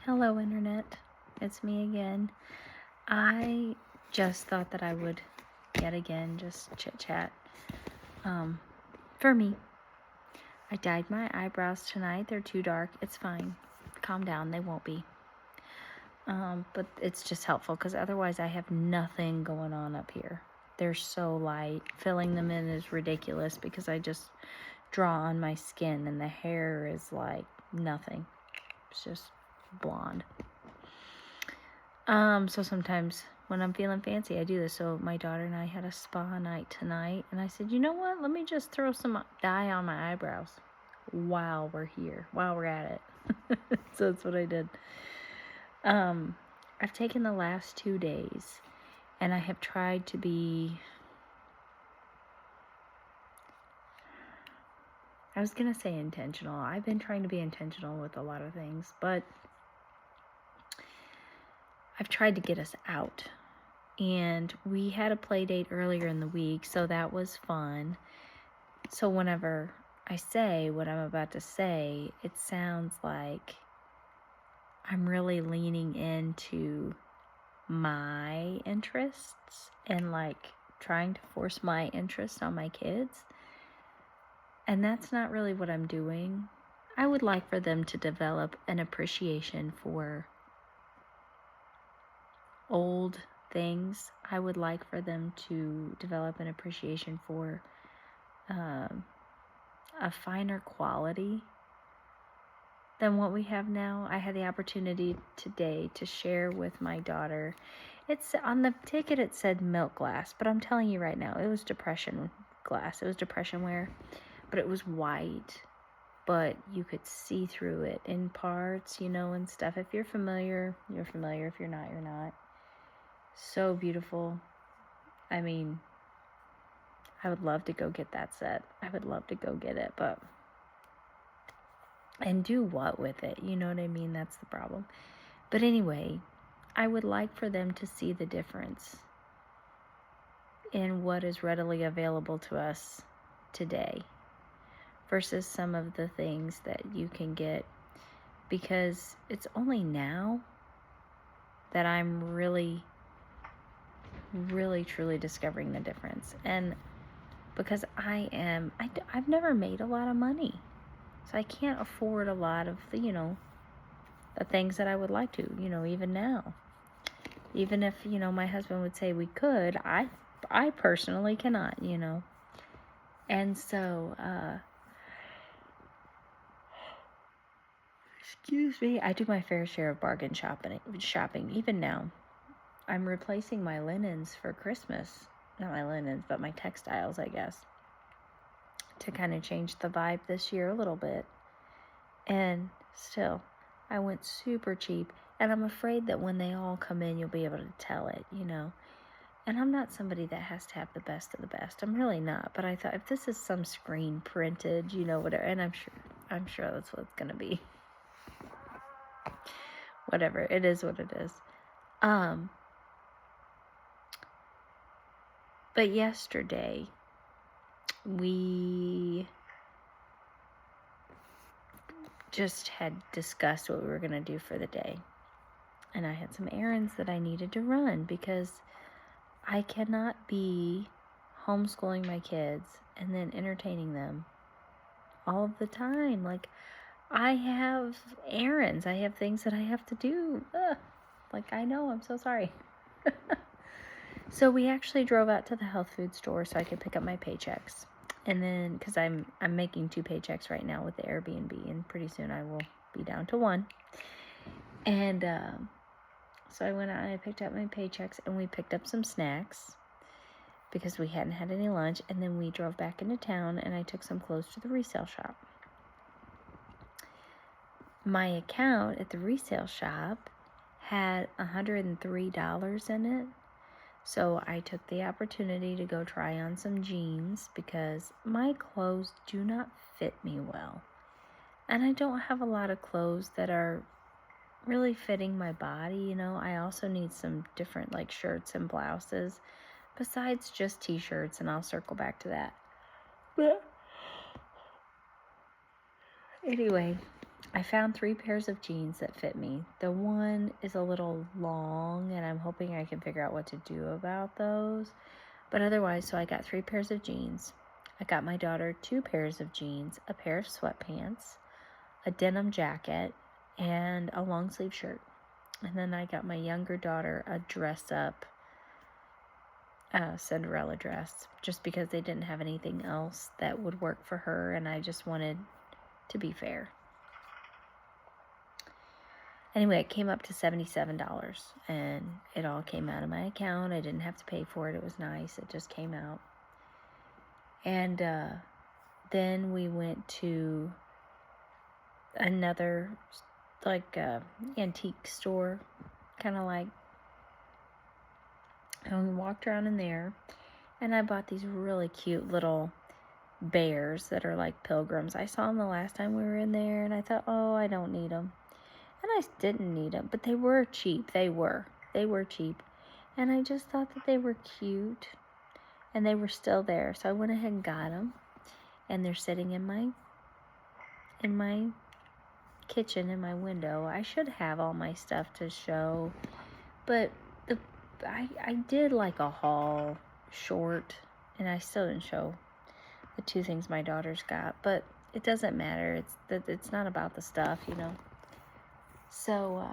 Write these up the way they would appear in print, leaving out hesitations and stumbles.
Hello, Internet. It's me again. I just thought that I would yet again just chit chat. For me, I dyed my eyebrows tonight. They're too dark. It's fine. Calm down. They won't be. But it's just helpful because otherwise I have nothing going on up here. They're so light. Filling them in is ridiculous because I just draw on my skin and the hair is like nothing. It's just blonde. So sometimes when I'm feeling fancy, I do this. So my daughter and I had a spa night tonight, and I said, you know what? Let me just throw some dye on my eyebrows while we're here, while we're at it. So that's what I did. I've taken the last 2 days, and I have tried to be, I was going to say intentional. I've been trying to be intentional with a lot of things, but I've tried to get us out. And we had a play date earlier in the week, so that was fun. So whenever I say what I'm about to say, it sounds like I'm really leaning into my interests and like trying to force my interest on my kids. And that's not really what I'm doing. I would like for them to develop an appreciation for old things. I would like for them to develop an appreciation for a finer quality than what we have now. I had the opportunity today to share with my daughter. It's on the ticket, it said milk glass, but I'm telling you right now, it was depression glass. It was depression ware, but it was white, but you could see through it in parts, and stuff. If you're familiar, you're familiar. If you're not, you're not. So beautiful. I mean, I would love to go get that set. I would love to go get it, but and do what with it? You know what I mean? That's the problem. But anyway, I would like for them to see the difference in what is readily available to us today versus some of the things that you can get, because it's only now that I'm really, really, truly discovering the difference. And because I've never made a lot of money. So I can't afford a lot of the things that I would like to, even now. Even if, my husband would say we could, I personally cannot, And so, excuse me, I do my fair share of bargain shopping. Even now, I'm replacing my linens for Christmas. Not my linens, but my textiles, I guess, to kind of change the vibe this year a little bit. And still, I went super cheap. And I'm afraid that when they all come in, you'll be able to tell it, And I'm not somebody that has to have the best of the best. I'm really not. But I thought, if this is some screen printed, whatever, and I'm sure that's what it's going to be. Whatever, it is what it is. But yesterday, we just had discussed what we were going to do for the day. And I had some errands that I needed to run because I cannot be homeschooling my kids and then entertaining them all of the time. Like, I have errands. I have things that I have to do. I know. I'm so sorry. So we actually drove out to the health food store so I could pick up my paychecks. And then, because I'm making 2 paychecks right now with the Airbnb, and pretty soon I will be down to 1. And so I went out and I picked up my paychecks, and we picked up some snacks because we hadn't had any lunch. And then we drove back into town, and I took some clothes to the resale shop. My account at the resale shop had $103 in it. So I took the opportunity to go try on some jeans because my clothes do not fit me well. And I don't have a lot of clothes that are really fitting my body, I also need some different shirts and blouses besides just t-shirts, and I'll circle back to that. But anyway, I found 3 pairs of jeans that fit me. The one is a little long, and I'm hoping I can figure out what to do about those. But otherwise, so I got 3 pairs of jeans. I got my daughter 2 pairs of jeans, a pair of sweatpants, a denim jacket, and a long sleeve shirt. And then I got my younger daughter a dress up Cinderella dress, just because they didn't have anything else that would work for her, and I just wanted to be fair. Anyway, it came up to $77, and it all came out of my account. I didn't have to pay for it. It was nice. It just came out. And then we went to another, like, antique store, kind of like, and we walked around in there, and I bought these really cute little bears that are like pilgrims. I saw them the last time we were in there, and I thought, oh, I don't need them. And I didn't need them, but they were cheap. They were cheap. And I just thought that they were cute, and they were still there. So I went ahead and got them, and they're sitting in my kitchen, in my window. I should have all my stuff to show, but I did like a haul short, and I still didn't show the 2 things my daughter's got, but it doesn't matter. It's not about the stuff, you know. So,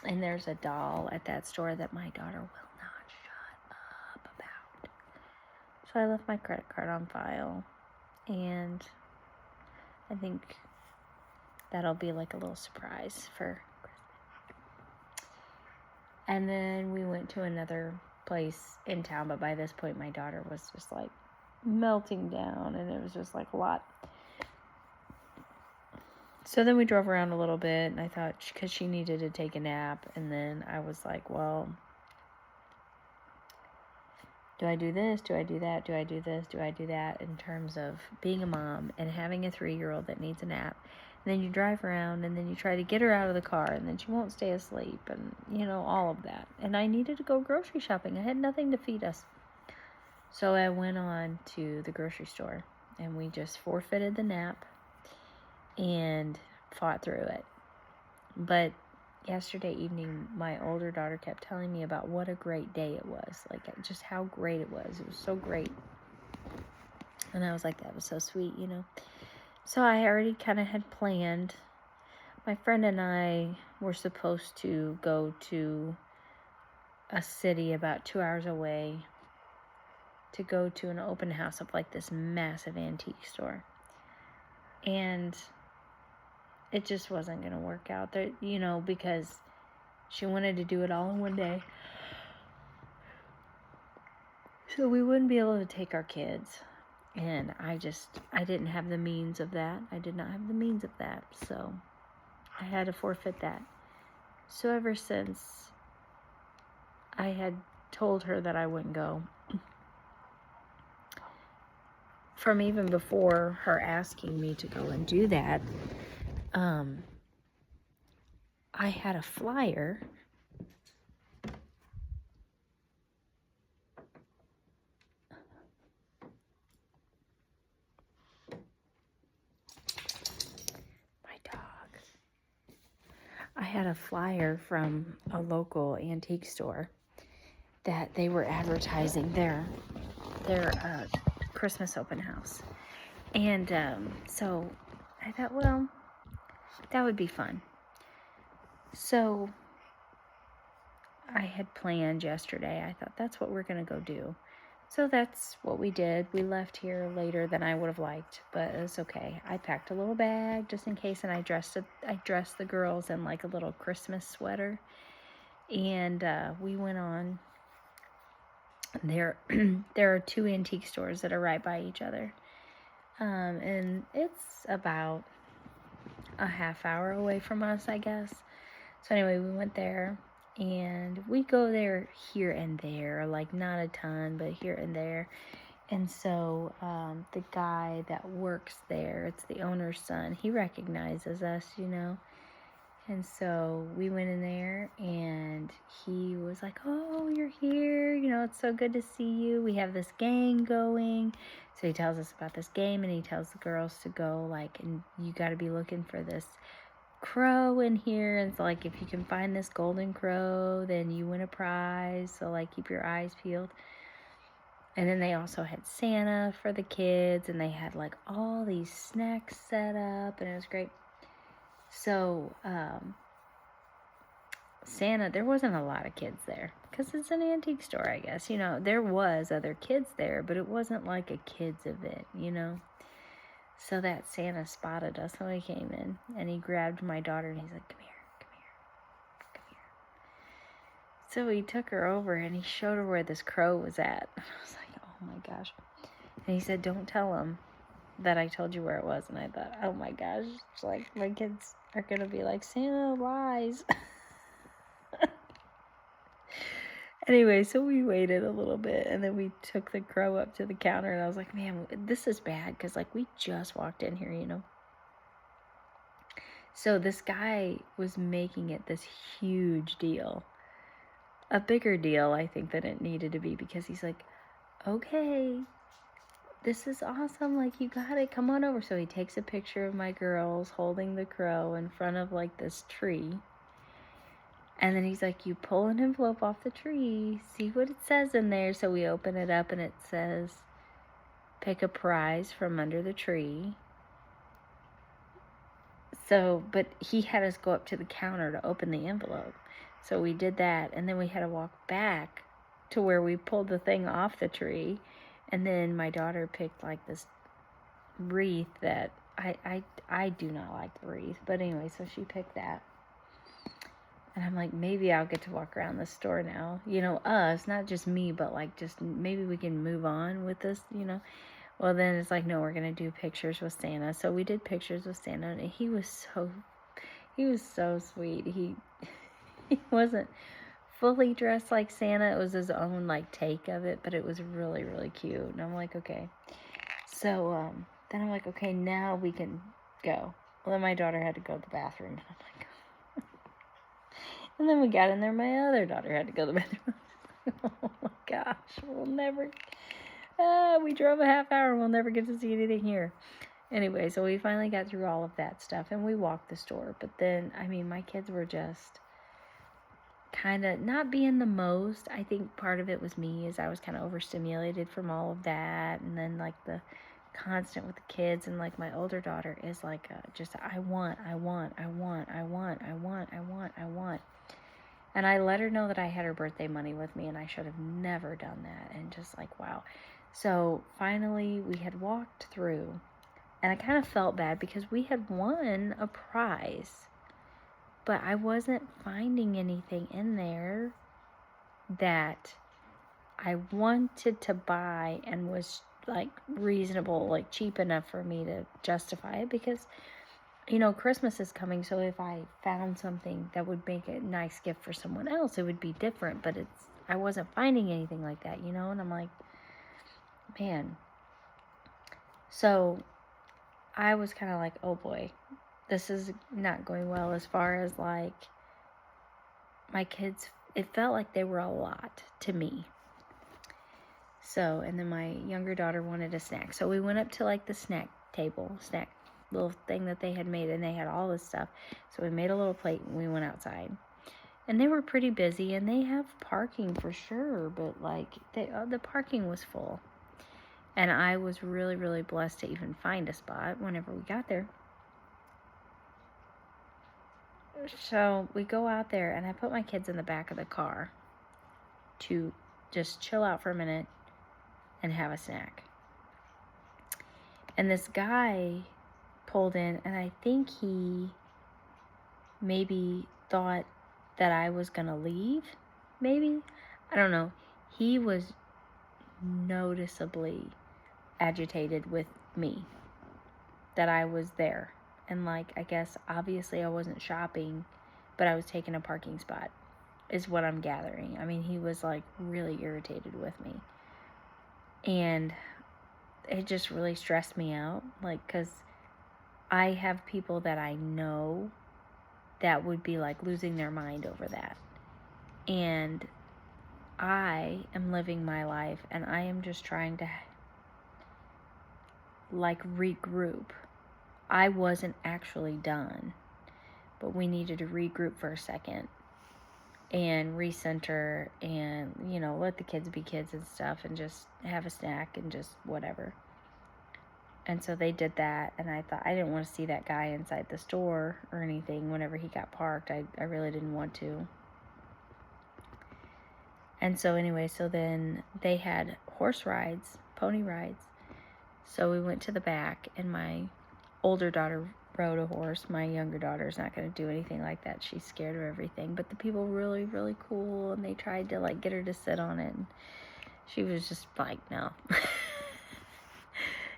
and there's a doll at that store that my daughter will not shut up about. So I left my credit card on file, and I think that'll be like a little surprise for Christmas. And then we went to another place in town, but by this point my daughter was just like melting down, and it was just like a lot. So then we drove around a little bit, and I thought, because she needed to take a nap, and then I was like, well, do I do this? Do I do that? Do I do this? Do I do that? In terms of being a mom and having a 3-year-old that needs a nap. And then you drive around, and then you try to get her out of the car, and then she won't stay asleep, and, you know, all of that. And I needed to go grocery shopping. I had nothing to feed us. So I went on to the grocery store, and we just forfeited the nap and fought through it. But yesterday evening, my older daughter kept telling me about what a great day it was, like just how great it was. It was so great. And I was like, that was so sweet, you know. So I already kind of had planned. My friend and I were supposed to go to a city about 2 hours away to go to an open house of like this massive antique store. And it just wasn't going to work out there, you know, because she wanted to do it all in one day. So we wouldn't be able to take our kids. And I didn't have the means of that. I did not have the means of that. So I had to forfeit that. So ever since I had told her that I wouldn't go, from even before her asking me to go and do that, I had a flyer from a local antique store that they were advertising their Christmas open house. And so I thought, well, that would be fun. So I had planned yesterday. I thought, that's what we're going to go do. So that's what we did. We left here later than I would have liked, but it's okay. I packed a little bag just in case, and I dressed the girls in like a little Christmas sweater. And we went on. There are 2 antique stores that are right by each other. And it's about a half hour away from us, I guess. So anyway, we went there, and we go there here and there, like not a ton, but here and there. And so the guy that works there, it's the owner's son, he recognizes us, you know. And so we went in there, and he was like, oh, you're here. You know, it's so good to see you. We have this gang going. So he tells us about this game, and he tells the girls to go, like, and you got to be looking for this crow in here. And so, like, if you can find this golden crow, then you win a prize. So, like, keep your eyes peeled. And then they also had Santa for the kids, and they had, like, all these snacks set up, and it was great. So, Santa, there wasn't a lot of kids there because it's an antique store, I guess. You know, there was other kids there, but it wasn't like a kids event, you know. So that Santa spotted us when we came in, and he grabbed my daughter, and he's like, come here, come here, come here. So he took her over, and he showed her where this crow was at. I was like, oh my gosh. And he said, don't tell him that I told you where it was. And I thought, oh my gosh, it's like my kids are going to be like, Santa lies. Anyway, so we waited a little bit, and then we took the crow up to the counter, and I was like, man, this is bad, because, like, we just walked in here, you know. So this guy was making it this huge deal. A bigger deal, I think, than it needed to be, because he's like, okay, this is awesome, like, you got it, come on over. So he takes a picture of my girls holding the crow in front of, like, this tree. And then he's like, you pull an envelope off the tree, see what it says in there. So we open it up, and it says, pick a prize from under the tree. So, but he had us go up to the counter to open the envelope. So we did that, and then we had to walk back to where we pulled the thing off the tree. And then my daughter picked, like, this wreath that I do not like the wreath. But anyway, so she picked that. And I'm like, maybe I'll get to walk around the store now. You know, us, not just me, but, like, just maybe we can move on with this, you know. Well, then it's like, no, we're going to do pictures with Santa. So we did pictures with Santa, and he was so sweet. He wasn't fully dressed like Santa. It was his own, like, take of it, but it was really, really cute. And I'm like, okay. So then I'm like, okay, now we can go. Well, then my daughter had to go to the bathroom, and I'm like, and then we got in there, my other daughter had to go to the bathroom. Oh my gosh, we'll never, we drove a half hour, we'll never get to see anything here. Anyway, so we finally got through all of that stuff, and we walked the store. But then, I mean, my kids were just kind of not being the most. I think part of it was me, as I was kind of overstimulated from all of that, and then, like, the constant with the kids, and, like, my older daughter is like just I want. And I let her know that I had her birthday money with me, and I should have never done that. And just like, wow. So finally we had walked through, and I kind of felt bad because we had won a prize, but I wasn't finding anything in there that I wanted to buy and was, like, reasonable, like, cheap enough for me to justify it, because, you know, Christmas is coming, so if I found something that would make a nice gift for someone else, it would be different. But I wasn't finding anything like that, you know. And I'm like, man. So I was kind of like, oh boy, this is not going well, as far as, like, my kids. It felt like they were a lot to me. So, and then my younger daughter wanted a snack, so we went up to, like, the snack little thing that they had made, and they had all this stuff. So we made a little plate, and we went outside, and they were pretty busy, and they have parking for sure, but, like, the parking was full, and I was really, really blessed to even find a spot whenever we got there. So we go out there, and I put my kids in the back of the car to just chill out for a minute and have a snack. And this guy pulled in, and I think he maybe thought that I was gonna leave, maybe, I don't know. He was noticeably agitated with me that I was there, and, like, I guess obviously I wasn't shopping, but I was taking a parking spot, is what I'm gathering. I mean, he was, like, really irritated with me, and it just really stressed me out, like, because I have people that I know that would be, like, losing their mind over that. And I am living my life, and I am just trying to like regroup. I wasn't actually done, but we needed to regroup for a second and recenter and, let the kids be kids and stuff and just have a snack and just whatever. And so they did that, and I thought I didn't want to see that guy inside the store or anything whenever he got parked. I really didn't want to. And so anyway, so then they had horse rides, pony rides. So we went to the back, and my older daughter rode a horse. My younger daughter's not going to do anything like that. She's scared of everything. But the people were really, really cool, and they tried to, like, get her to sit on it. And she was just like, no.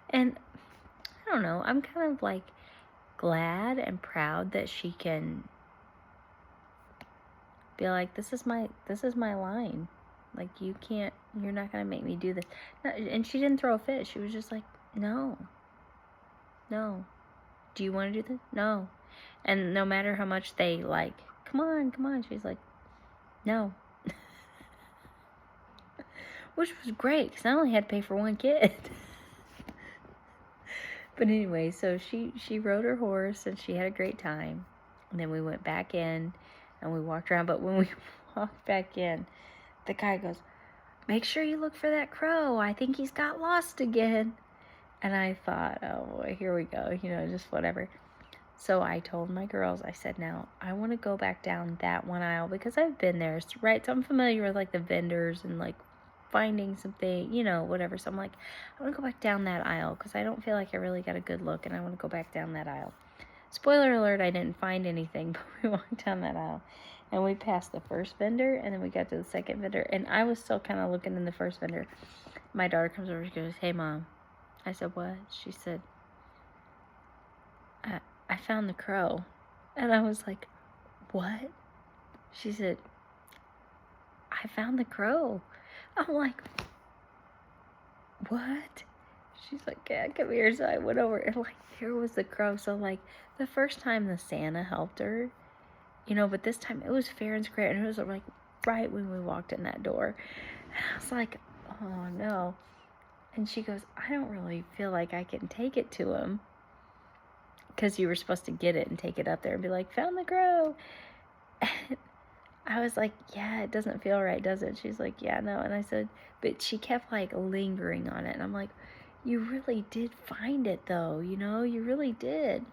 And I don't know. I'm kind of, like, glad and proud that she can be like, this is my line. Like, you're not going to make me do this. And she didn't throw a fit. She was just like, no. Do you want to do this? No. And no matter how much they like, come on. She's like, no. Which was great, because I only had to pay for one kid. But anyway, so she rode her horse, and she had a great time. And then we went back in, and we walked around. But when we walked back in, the guy goes, make sure you look for that crow. I think he's got lost again. And I thought, oh boy, here we go, just whatever. So I told my girls, I said, now, I want to go back down that one aisle, because I've been there, right? So I'm familiar with, like, the vendors and, like, finding something, whatever. So I'm like, I want to go back down that aisle, because I don't feel like I really got a good look, and I want to go back down that aisle. Spoiler alert, I didn't find anything, but we walked down that aisle. And we passed the first vendor, and then we got to the second vendor, and I was still kind of looking in the first vendor. My daughter comes over, she goes, hey, Mom. I said, what? She said, I found the crow. And I was like, what? She said, I found the crow. I'm like, what? She's like, yeah, come here. So I went over, and, like, there was the crow. So, like, the first time the Santa helped her, but this time it was fair and square, and it was, like, right when we walked in that door. And I was like, oh, no. And she goes, I don't really feel like I can take it to him. Because you were supposed to get it and take it up there and be like, found the crow. And I was like, yeah, it doesn't feel right, does it? She's like, yeah, no. And I said, but she kept, like, lingering on it. And I'm like, you really did find it, though. You really did.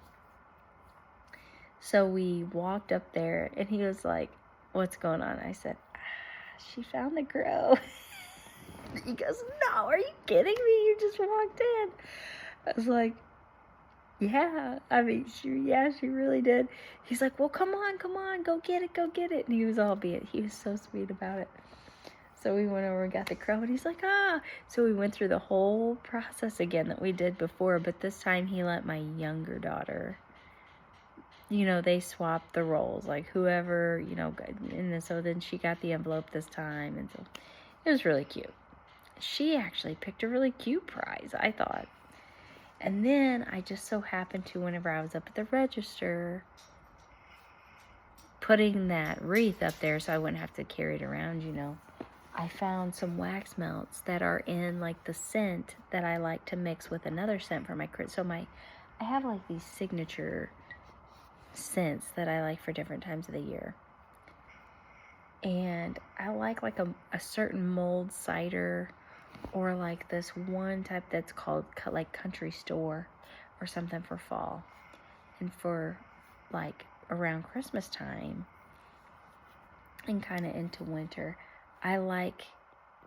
So we walked up there, and he was like, what's going on? I said, she found the crow. He goes, no, are you kidding me? You just walked in. I was like, yeah, I mean, she really did. He's like, well, come on, go get it. And he was so sweet about it. So we went over and got the crow, and he's like, ah. So we went through the whole process again that we did before, but this time he let my younger daughter, they swapped the roles, like whoever, and then, so then she got the envelope this time, and so it was really cute. She actually picked a really cute prize, I thought. And then I just so happened to, whenever I was up at the register, putting that wreath up there so I wouldn't have to carry it around, I found some wax melts that are in, like, the scent that I like to mix with another scent for my so I have, like, these signature scents that I like for different times of the year. And I like a certain mulled cider, or like this one type that's called, like, Country Store or something for fall. And for, like, around Christmas time and kind of into winter, I like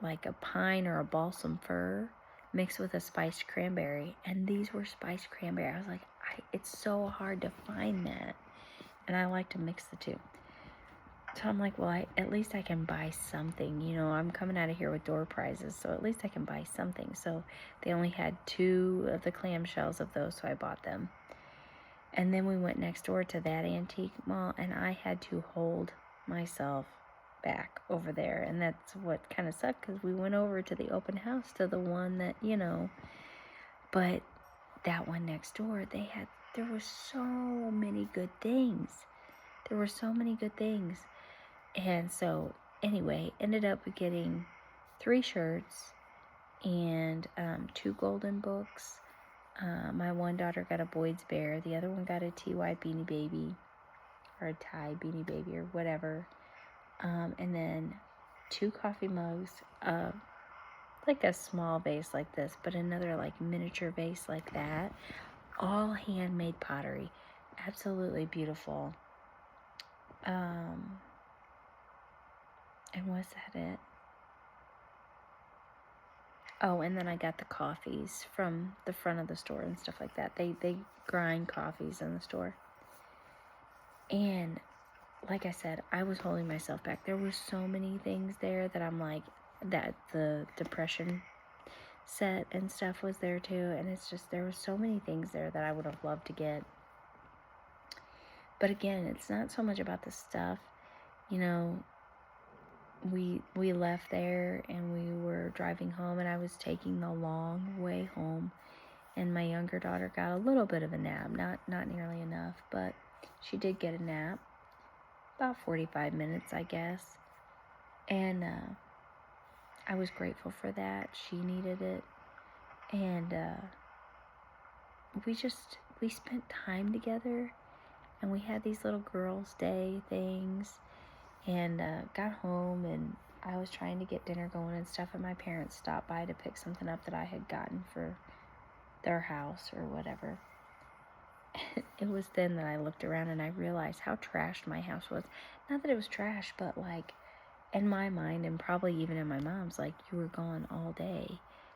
a pine or a balsam fir mixed with a spiced cranberry. And these were spiced cranberry. I was like, it's so hard to find that. And I like to mix the two. So I'm like, well, at least I can buy something. I'm coming out of here with door prizes, so at least I can buy something. So they only had 2 of the clamshells of those, so I bought them. And then we went next door to that antique mall, and I had to hold myself back over there. And that's what kind of sucked, because we went over to the open house, to the one that, but that one next door, there were so many good things. And so, anyway, ended up getting 3 shirts and 2 golden books My one daughter got a Boyd's Bear. The other one got a TY Beanie Baby, or a Thai Beanie Baby, or whatever. And then 2 coffee mugs, like a small vase like this, but another like miniature vase like that. All handmade pottery. Absolutely beautiful. And was that it? Oh, and then I got the coffees from the front of the store and stuff like that. They grind coffees in the store. And like I said, I was holding myself back. There were so many things there that I'm like, that the depression set and stuff was there too. And it's just, there were so many things there that I would have loved to get. But again, it's not so much about the stuff. You know, we left there and we were driving home, and I was taking the long way home, and my younger daughter got a little bit of a nap, not nearly enough, but she did get a nap, about 45 minutes, I guess. And I was grateful for that. She needed it. And we spent time together, and we had these little girls' day things, and got home, and I was trying to get dinner going and stuff, and my parents stopped by to pick something up that I had gotten for their house or whatever. It was then that I looked around and I realized how trashed my house was. Not that it was trash, but like in my mind, and probably even in my mom's, like, you were gone all day.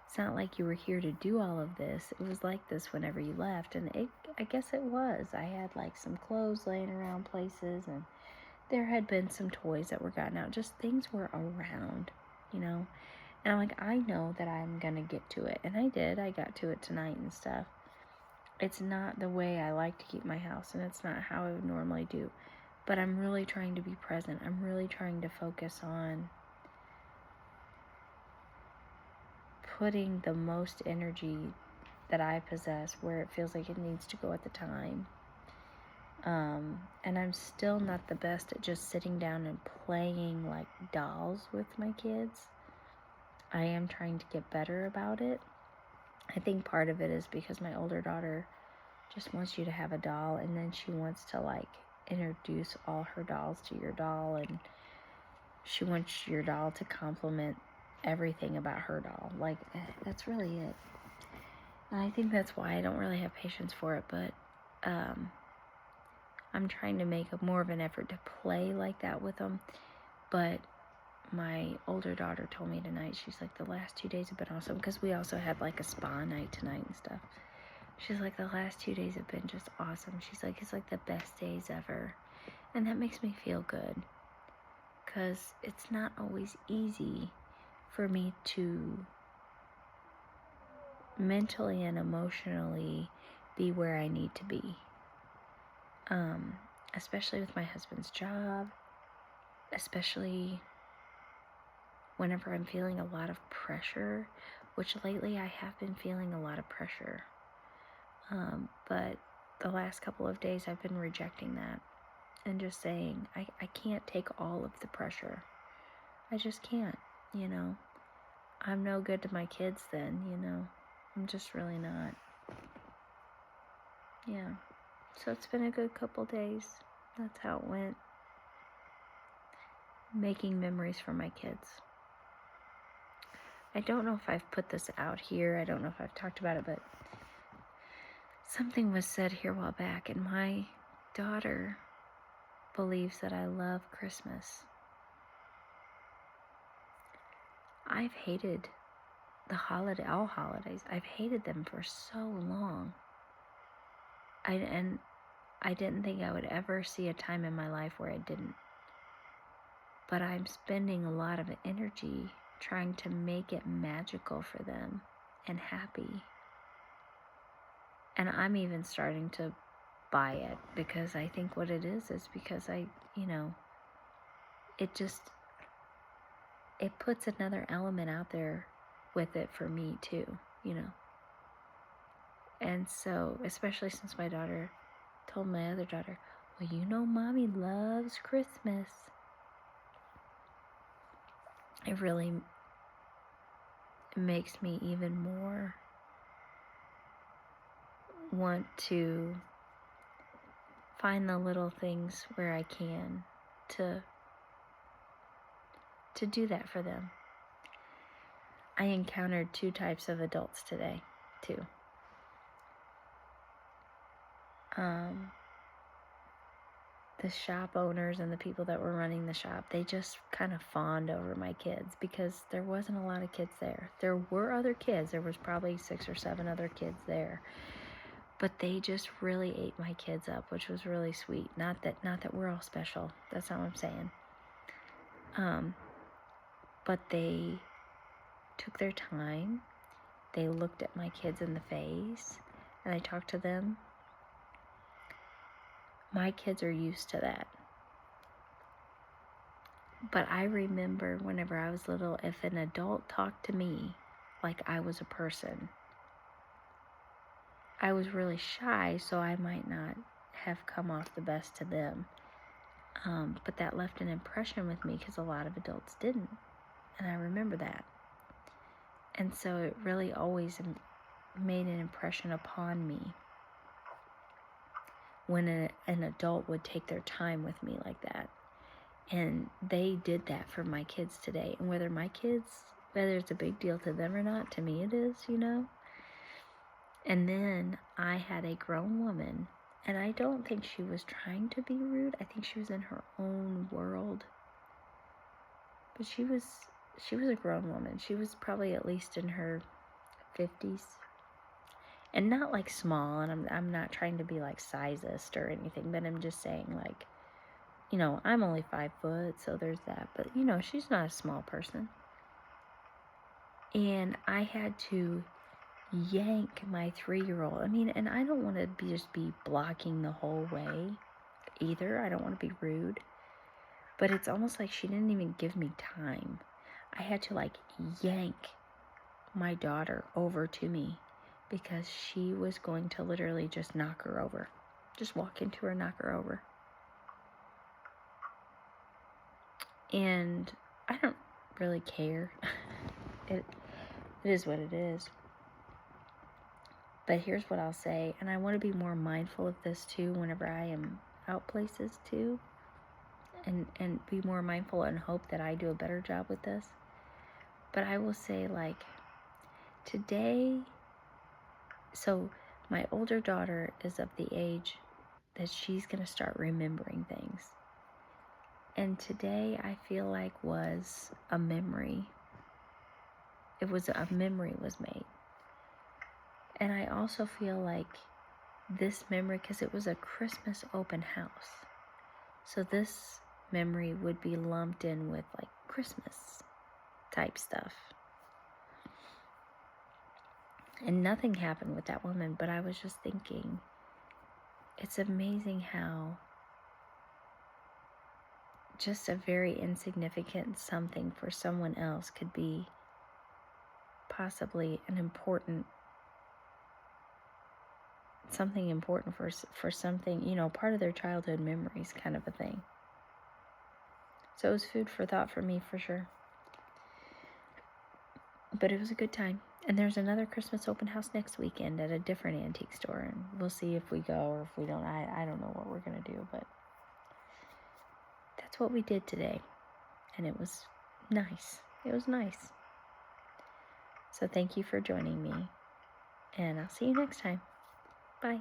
It's not like you were here to do all of this. It was like this whenever you left, and I guess it was. I had like some clothes laying around places, and there had been some toys that were gotten out. Just things were around, you know. And I'm like, I know that I'm gonna get to it, and I did. I got to it tonight and stuff. It's not the way I like to keep my house, and it's not how I would normally do. But I'm really trying to be present. I'm really trying to focus on putting the most energy that I possess where it feels like it needs to go at the time. And I'm still not the best at just sitting down and playing like dolls with my kids. I am trying to get better about it. I think part of it is because my older daughter just wants you to have a doll, and then she wants to like introduce all her dolls to your doll, and she wants your doll to complement everything about her doll. Like, that's really it. And I think that's why I don't really have patience for it, but I'm trying to make more of an effort to play like that with them. But my older daughter told me tonight, she's like, the last 2 days have been awesome, because we also had like a spa night tonight and stuff. She's like, the last 2 days have been just awesome. She's like, it's like the best days ever. And that makes me feel good, because it's not always easy for me to mentally and emotionally be where I need to be. Especially with my husband's job, especially whenever I'm feeling a lot of pressure, which lately I have been feeling a lot of pressure. But the last couple of days I've been rejecting that and just saying, I can't take all of the pressure. I just can't, you know. I'm no good to my kids then, you know. I'm just really not. Yeah. So it's been a good couple days. That's how it went. Making memories for my kids. I don't know if I've put this out here. I don't know if I've talked about it, but something was said here a while back, and my daughter believes that I love Christmas. I've hated all holidays. I've hated them for so long. And I didn't think I would ever see a time in my life where I didn't. But I'm spending a lot of energy trying to make it magical for them and happy. And I'm even starting to buy it, because I think what it is because it puts another element out there with it for me too, you know. And so, especially since my daughter told my other daughter, well, you know, Mommy loves Christmas. It really makes me even more want to find the little things where I can to do that for them. I encountered 2 types of adults today, too. The shop owners and the people that were running the shop, they just kind of fawned over my kids because there wasn't a lot of kids there. There were other kids. There was probably 6 or 7 other kids there. But they just really ate my kids up, which was really sweet. Not that we're all special. That's not what I'm saying. But they took their time. They looked at my kids in the face, and I talked to them. My kids are used to that. But I remember whenever I was little, if an adult talked to me like I was a person, I was really shy, so I might not have come off the best to them. But that left an impression with me because a lot of adults didn't. And I remember that. And so it really always made an impression upon me when an adult would take their time with me like that. And they did that for my kids today. And whether it's a big deal to them or not, to me it is, And then I had a grown woman, and I don't think she was trying to be rude. I think she was in her own world. But she was a grown woman. She was probably at least in her 50s. And not like small, and I'm not trying to be like sizest or anything, but I'm just saying like, I'm only 5 foot, so there's that. But, she's not a small person. And I had to yank my 3-year-old. And I don't want to just be blocking the whole way either. I don't want to be rude. But it's almost like she didn't even give me time. I had to like yank my daughter over to me because she was going to literally just knock her over. Just walk into her, knock her over. And I don't really care. It is what it is. But here's what I'll say, and I want to be more mindful of this too whenever I am out places too, and be more mindful and hope that I do a better job with this. But I will say, like, today, so my older daughter is of the age that she's going to start remembering things. And today I feel like was a memory. A memory was made. And I also feel like this memory, because it was a Christmas open house. So this memory would be lumped in with like Christmas type stuff. And nothing happened with that woman, but I was just thinking, it's amazing how just a very insignificant something for someone else could be possibly something important for something, part of their childhood memories kind of a thing. So it was food for thought for me for sure. But it was a good time. And there's another Christmas open house next weekend at a different antique store. And we'll see if we go or if we don't. I don't know what we're going to do. But that's what we did today. And it was nice. It was nice. So thank you for joining me. And I'll see you next time. Bye.